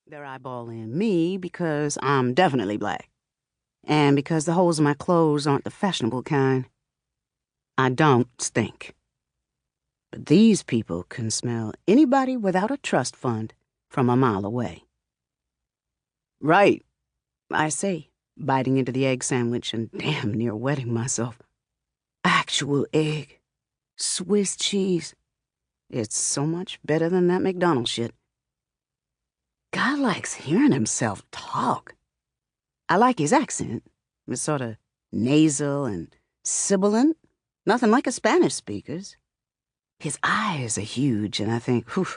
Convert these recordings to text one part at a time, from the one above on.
They're eyeballing me because I'm definitely black, and because the holes in my clothes aren't the fashionable kind. I don't stink. But these people can smell anybody without a trust fund from a mile away. Right, I say, biting into the egg sandwich and damn near wetting myself. Actual egg. Swiss cheese. It's so much better than that McDonald's shit. Guy likes hearing himself talk. I like his accent. It's sort of nasal and sibilant. Nothing like a Spanish speaker's. His eyes are huge, and I think, whew,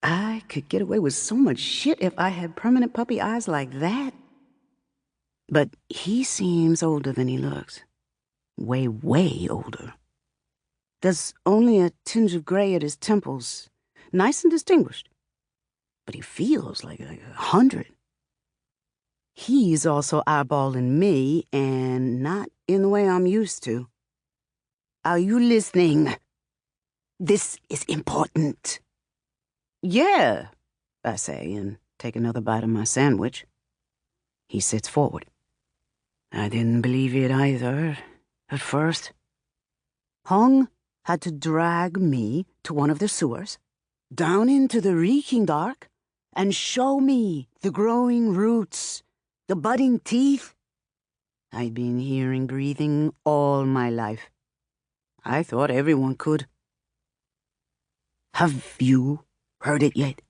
I could get away with so much shit if I had permanent puppy eyes like that. But he seems older than he looks. Way, way older. There's only a tinge of gray at his temples. Nice and distinguished. But he feels like 100. He's also eyeballing me, and not in the way I'm used to. Are you listening? This is important. Yeah, I say, and take another bite of my sandwich. He sits forward. I didn't believe it either, at first. Hung had to drag me to one of the sewers, down into the reeking dark, and show me the growing roots, the budding teeth. I'd been hearing breathing all my life. I thought everyone could. Have you heard it yet?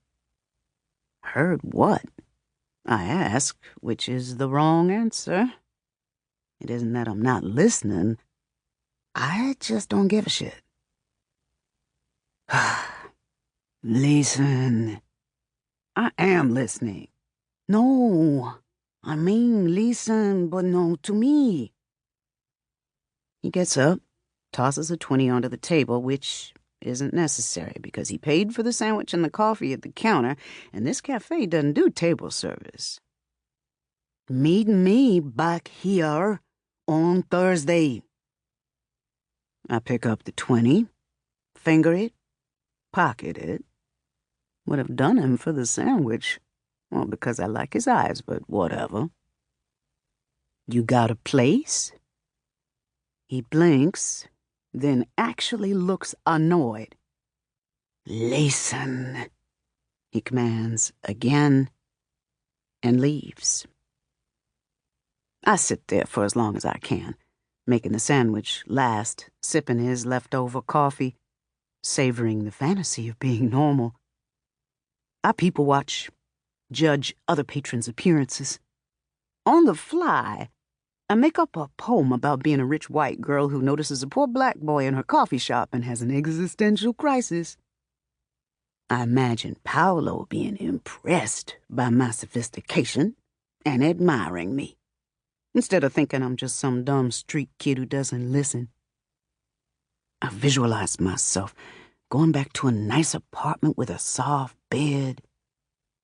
Heard what? I ask, which is the wrong answer. It isn't that I'm not listening. I just don't give a shit. Listen. I am listening. No, I mean listen, but no to me. He gets up, tosses a 20 onto the table, which isn't necessary because he paid for the sandwich and the coffee at the counter, and this cafe doesn't do table service. Meet me back here on Thursday. I pick up the 20, finger it, pocket it. Would have done him for the sandwich. Well, because I like his eyes, but whatever. You got a place? He blinks, then actually looks annoyed. Listen, he commands again, and leaves. I sit there for as long as I can, making the sandwich last, sipping his leftover coffee, savoring the fantasy of being normal. I people watch, judge other patrons' appearances. On the fly, I make up a poem about being a rich white girl who notices a poor black boy in her coffee shop and has an existential crisis. I imagine Paolo being impressed by my sophistication and admiring me, instead of thinking I'm just some dumb street kid who doesn't listen. I visualize myself going back to a nice apartment with a soft bed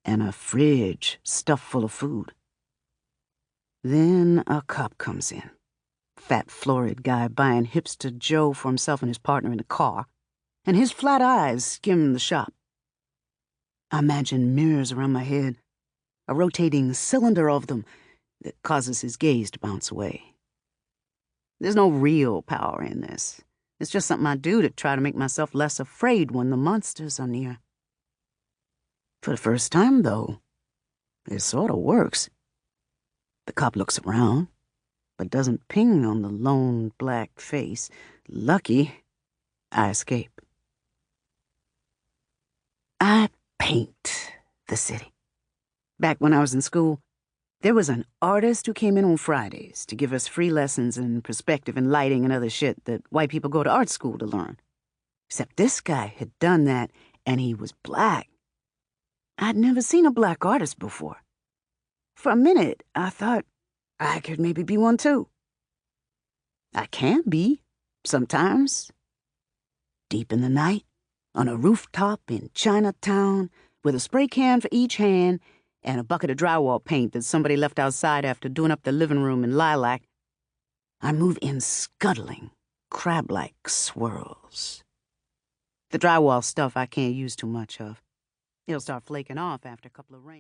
and a fridge stuffed full of food. Then a cop comes in. Fat, florid guy buying hipster Joe for himself and his partner in the car, and his flat eyes skim the shop. I imagine mirrors around my head, a rotating cylinder of them that causes his gaze to bounce away. There's no real power in this. It's just something I do to try to make myself less afraid when the monsters are near. For the first time, though, it sort of works. The cop looks around, but doesn't ping on the lone black face. Lucky, I escape. I paint the city. Back when I was in school, there was an artist who came in on Fridays to give us free lessons in perspective and lighting and other shit that white people go to art school to learn. Except this guy had done that, and he was black. I'd never seen a black artist before. For a minute, I thought I could maybe be one too. I can be, sometimes. Deep in the night, on a rooftop in Chinatown, with a spray can for each hand, and a bucket of drywall paint that somebody left outside after doing up the living room in lilac, I move in scuttling, crab-like swirls. The drywall stuff I can't use too much of. It'll start flaking off after a couple of rains.